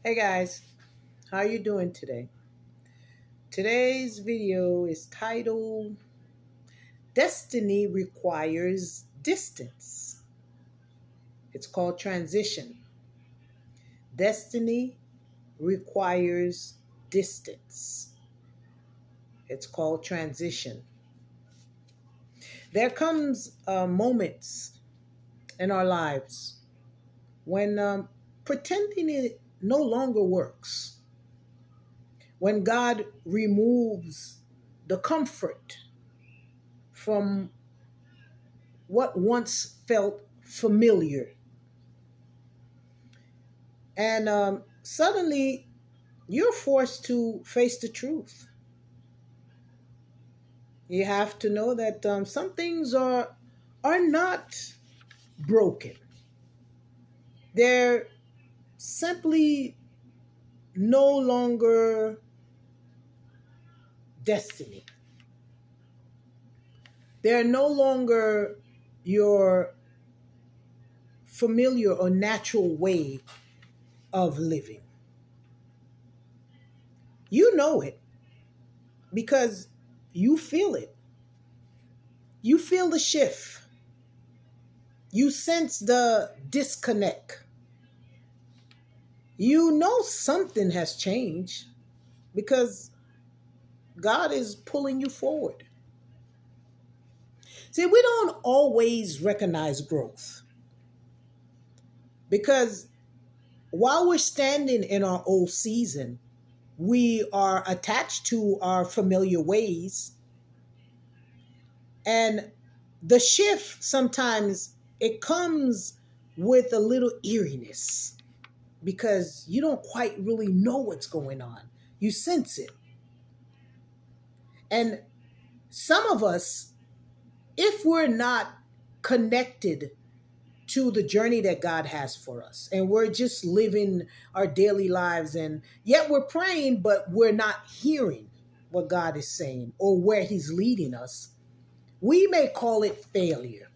Hey guys, how you doing today? Today's video is titled Destiny Requires Distance. It's called Transition. Destiny requires distance. It's called transition. There comes moments in our lives when pretending it no longer works. When God removes the comfort from what once felt familiar. And suddenly you're forced to face the truth. You have to know that some things are not broken. They're simply no longer destiny. They're no longer your familiar or natural way of living. You know it because you feel it. You feel the shift. You sense the disconnect. You know something has changed because God is pulling you forward. See, we don't always recognize growth because while we're standing in our old season, we are attached to our familiar ways. And the shift sometimes it comes with a little eeriness because you don't quite really know what's going on. You sense it. And some of us, if we're not connected to the journey that God has for us, and we're just living our daily lives, and yet we're praying, but we're not hearing what God is saying or where He's leading us, we may call it failure.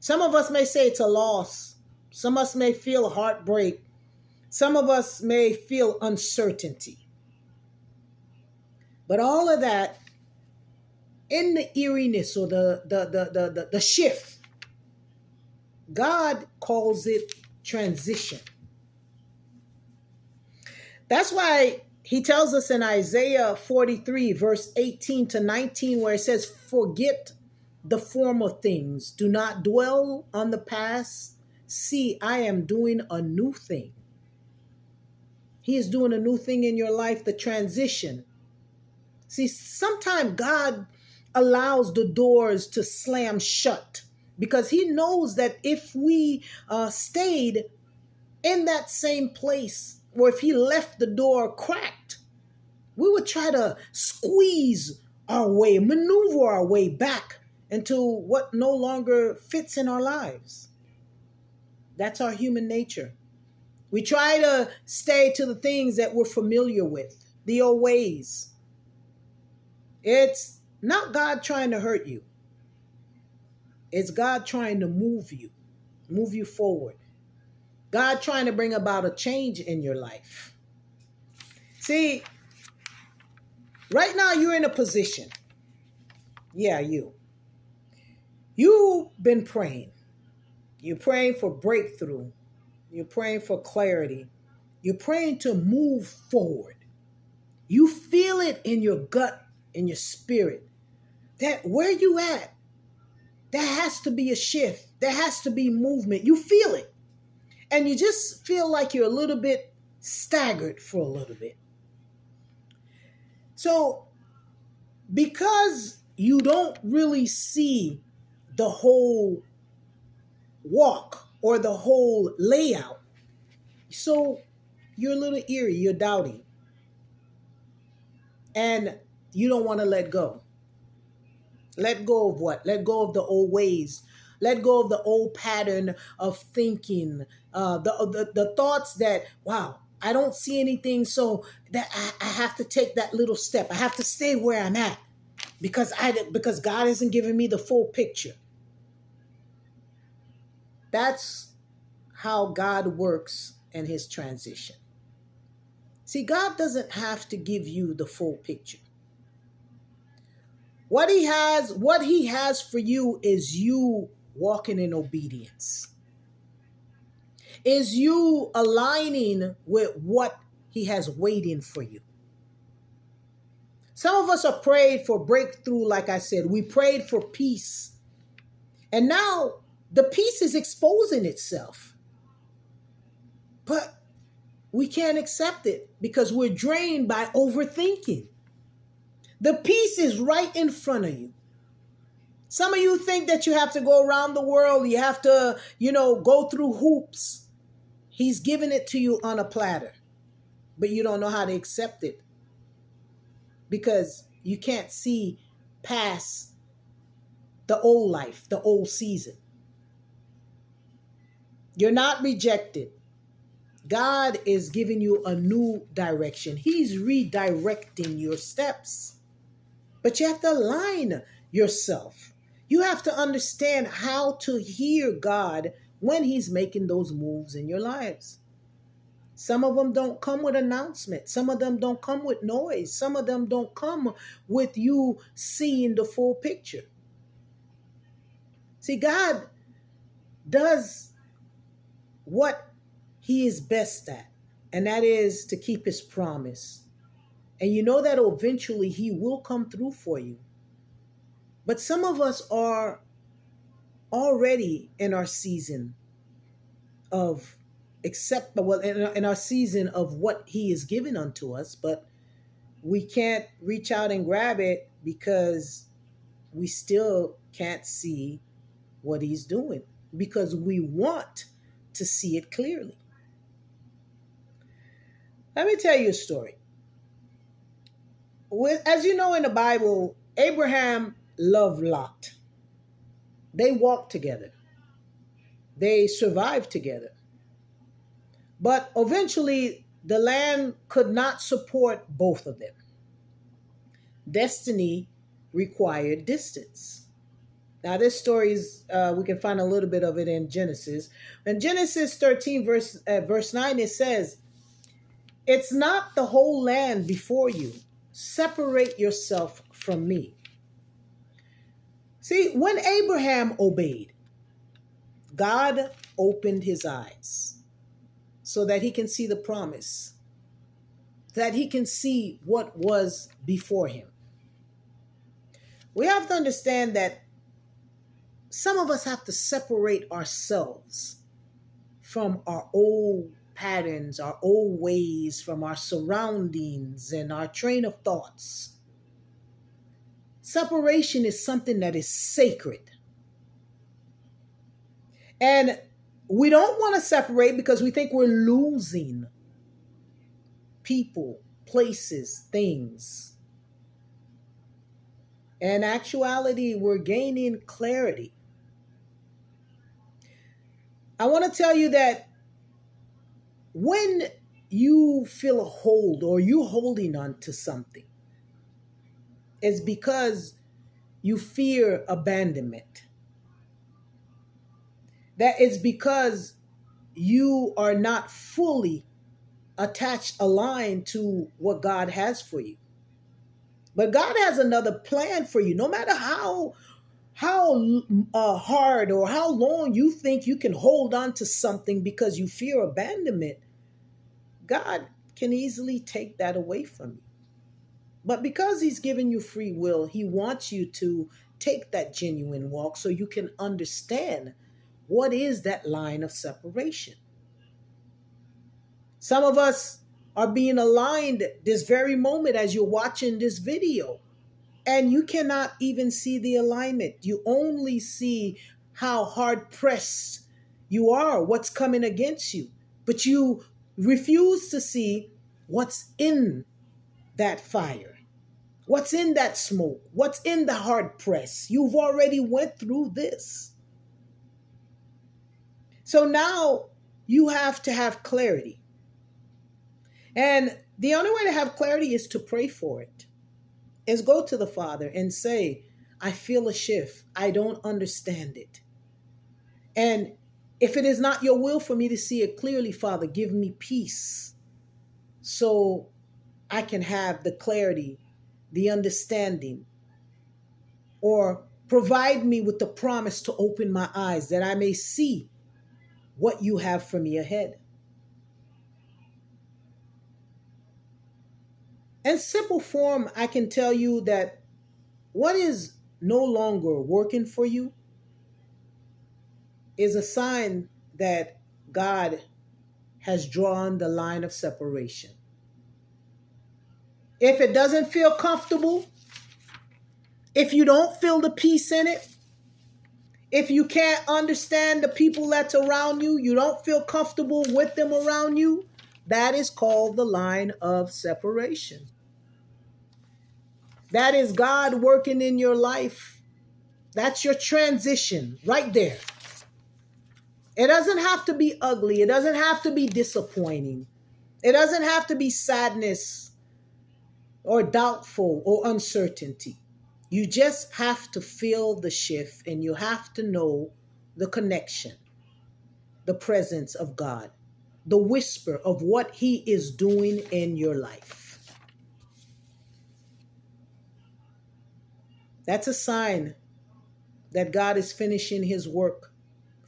Some of us may say it's a loss. Some of us may feel heartbreak. Some of us may feel uncertainty. But all of that in the eeriness or the shift, God calls it transition. That's why he tells us in Isaiah 43, verse 18 to 19, where it says, "Forget the former things. Do not dwell on the past. See, I am doing a new thing." He is doing a new thing in your life, the transition. See, sometimes God allows the doors to slam shut because he knows that if we stayed in that same place, or if he left the door cracked, we would try to squeeze our way, maneuver our way back into what no longer fits in our lives. That's our human nature. We try to stay to the things that we're familiar with, the old ways. It's not God trying to hurt you. It's God trying to move you forward. God trying to bring about a change in your life. See, right now you're in a position. Yeah, you. You've been praying. You're praying for breakthrough. You're praying for clarity. You're praying to move forward. You feel it in your gut, in your spirit, that where you at, there has to be a shift. There has to be movement. You feel it. And you just feel like you're a little bit staggered for a little bit. So, because you don't really see the whole walk or the whole layout, so you're a little eerie, you're doubting, and you don't want to let go. Let go of what? Let go of the old ways. Let go of the old pattern of thinking. The thoughts that, wow, I don't see anything, so that I have to take that little step. I have to stay where I'm at because God isn't giving me the full picture. That's how God works in his transition. See, God doesn't have to give you the full picture. What he has for you is you walking in obedience. Is you aligning with what he has waiting for you. Some of us are prayed for breakthrough, like I said. We prayed for peace. And now the peace is exposing itself. But we can't accept it because we're drained by overthinking. The peace is right in front of you. Some of you think that you have to go around the world. You have to, go through hoops. He's giving it to you on a platter, but you don't know how to accept it because you can't see past the old life, the old season. You're not rejected. God is giving you a new direction. He's redirecting your steps. But you have to align yourself. You have to understand how to hear God when he's making those moves in your lives. Some of them don't come with announcement. Some of them don't come with noise. Some of them don't come with you seeing the full picture. See, God does what he is best at, and that is to keep his promise. And you know that eventually he will come through for you. But some of us are already in our season of in our season of what he is giving unto us, but we can't reach out and grab it because we still can't see what he's doing because we want to see it clearly. Let me tell you a story. As you know, in the Bible, Abraham loved Lot. They walked together. They survived together. But eventually, the land could not support both of them. Destiny required distance. Now, this story is, we can find a little bit of it in Genesis. In Genesis 13, verse 9, it says, "It's not the whole land before you. Separate yourself from me." See, when Abraham obeyed, God opened his eyes so that he can see the promise, that he can see what was before him. We have to understand that some of us have to separate ourselves from our old patterns, our old ways, from our surroundings and our train of thoughts. Separation is something that is sacred. And we don't want to separate because we think we're losing people, places, things. In actuality, we're gaining clarity. I want to tell you that when you feel a hold or you holding on to something, it's because you fear abandonment. That is because you are not fully attached, aligned to what God has for you. But God has another plan for you. No matter how hard or how long you think you can hold on to something because you fear abandonment, God can easily take that away from you. But because he's given you free will, he wants you to take that genuine walk so you can understand what is that line of separation. Some of us are being aligned this very moment as you're watching this video, and you cannot even see the alignment. You only see how hard pressed you are, what's coming against you, but you refuse to see what's in that fire, what's in that smoke, what's in the hard press. You've already went through this. So now you have to have clarity. And the only way to have clarity is to pray for it. Is go to the Father and say, I feel a shift. I don't understand it. And if it is not your will for me to see it clearly, Father, give me peace so I can have the clarity, the understanding, or provide me with the promise to open my eyes that I may see what you have for me ahead. In simple form, I can tell you that what is no longer working for you is a sign that God has drawn the line of separation. If it doesn't feel comfortable, if you don't feel the peace in it, if you can't understand the people that's around you, you don't feel comfortable with them around you, that is called the line of separation. That is God working in your life. That's your transition right there. It doesn't have to be ugly. It doesn't have to be disappointing. It doesn't have to be sadness or doubtful or uncertainty. You just have to feel the shift, and you have to know the connection, the presence of God, the whisper of what He is doing in your life. That's a sign that God is finishing His work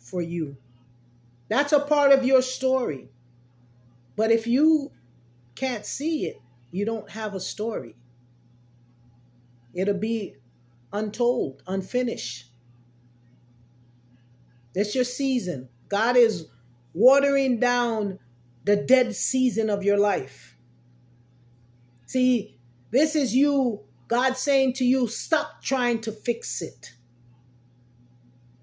for you. That's a part of your story. But if you can't see it, you don't have a story. It'll be untold, unfinished. That's your season. God is watering down the dead season of your life. See, this is you, God saying to you, stop trying to fix it.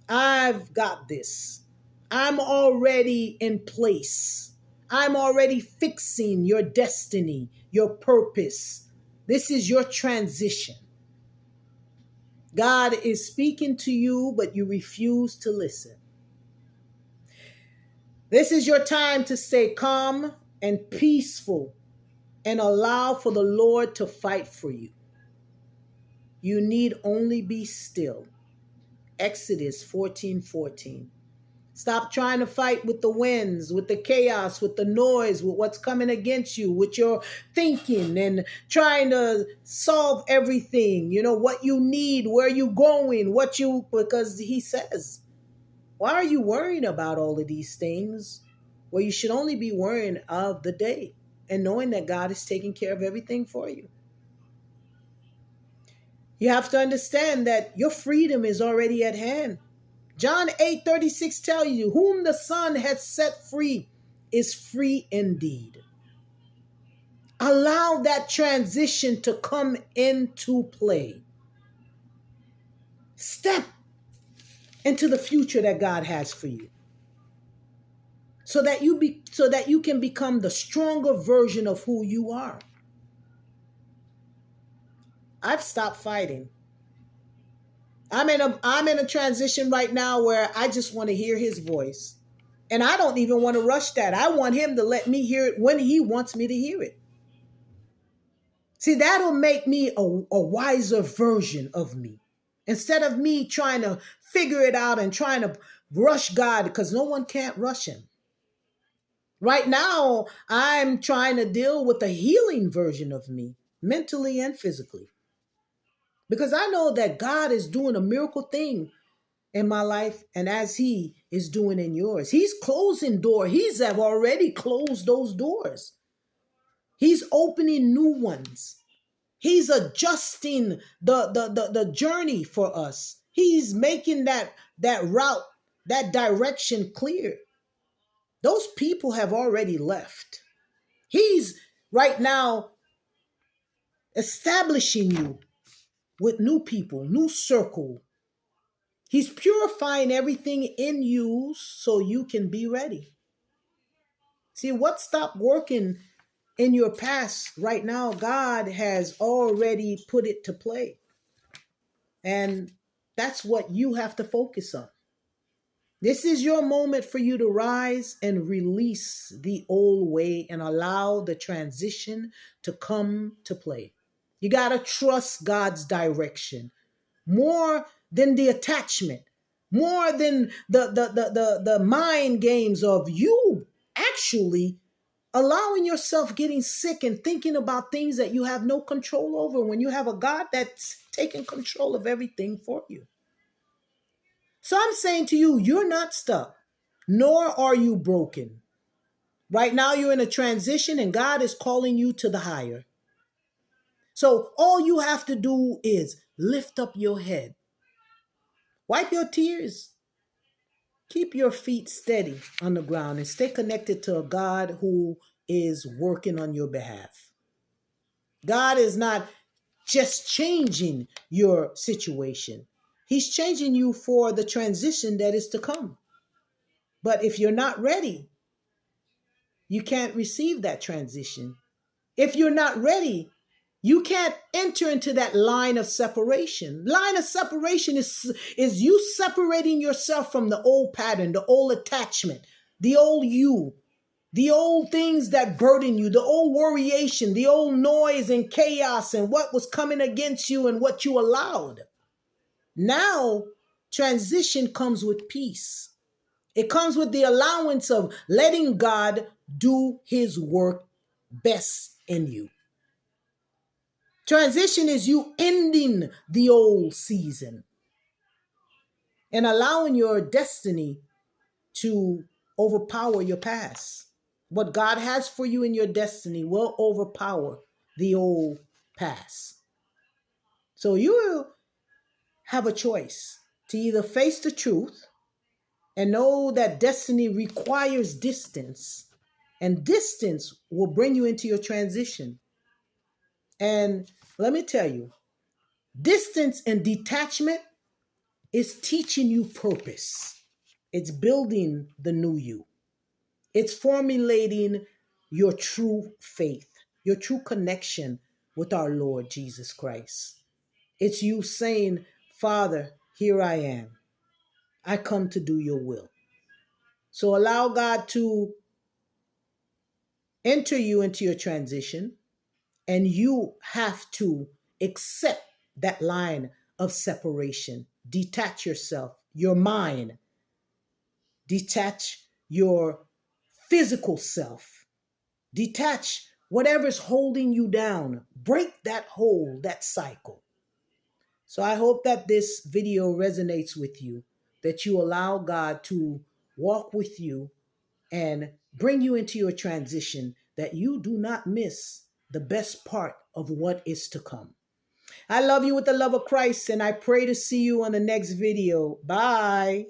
I've got this. I'm already in place. I'm already fixing your destiny, your purpose. This is your transition. God is speaking to you, but you refuse to listen. This is your time to stay calm and peaceful and allow for the Lord to fight for you. You need only be still. Exodus 14:14. Stop trying to fight with the winds, with the chaos, with the noise, with what's coming against you, with your thinking and trying to solve everything. You know, what you need, where you going, because He says, why are you worrying about all of these things? Well, you should only be worrying of the day and knowing that God is taking care of everything for you. You have to understand that your freedom is already at hand. John 8:36 tells you, whom the Son has set free is free indeed. Allow that transition to come into play. Step into the future that God has for you. So that you can become the stronger version of who you are. I've stopped fighting. I'm in a transition right now where I just want to hear His voice. And I don't even want to rush that. I want Him to let me hear it when He wants me to hear it. See, that'll make me a wiser version of me. Instead of me trying to figure it out and trying to rush God, because no one can't rush Him. Right now, I'm trying to deal with a healing version of me, mentally and physically. Because I know that God is doing a miracle thing in my life, and as He is doing in yours. He's closing doors. He's have already closed those doors. He's opening new ones. He's adjusting the journey for us. He's making that route, that direction clear. Those people have already left. He's right now establishing you with new people, new circle. He's purifying everything in you so you can be ready. See, what stopped working in your past right now, God has already put it to play. And that's what you have to focus on. This is your moment for you to rise and release the old way and allow the transition to come to play. You got to trust God's direction more than the attachment, more than the mind games of you actually allowing yourself getting sick and thinking about things that you have no control over when you have a God that's taking control of everything for you. So I'm saying to you, you're not stuck, nor are you broken. Right now, you're in a transition and God is calling you to the higher. So all you have to do is lift up your head, wipe your tears, keep your feet steady on the ground, and stay connected to a God who is working on your behalf. God is not just changing your situation. He's changing you for the transition that is to come. But if you're not ready, you can't receive that transition. If you're not ready, you can't enter into that line of separation. Line of separation is you separating yourself from the old pattern, the old attachment, the old you, the old things that burden you, the old worryation, the old noise and chaos and what was coming against you and what you allowed. Now, transition comes with peace. It comes with the allowance of letting God do his work best in you. Transition is you ending the old season and allowing your destiny to overpower your past. What God has for you in your destiny will overpower the old past. So you have a choice to either face the truth and know that destiny requires distance, and distance will bring you into your transition. And let me tell you, distance and detachment is teaching you purpose. It's building the new you. It's formulating your true faith, your true connection with our Lord Jesus Christ. It's you saying, Father, here I am. I come to do your will. So allow God to enter you into your transition, and you have to accept that line of separation. Detach yourself, your mind, detach your physical self, detach whatever's holding you down, break that hold, that cycle. So I hope that this video resonates with you, that you allow God to walk with you and bring you into your transition, that you do not miss the best part of what is to come. I love you with the love of Christ, and I pray to see you on the next video. Bye.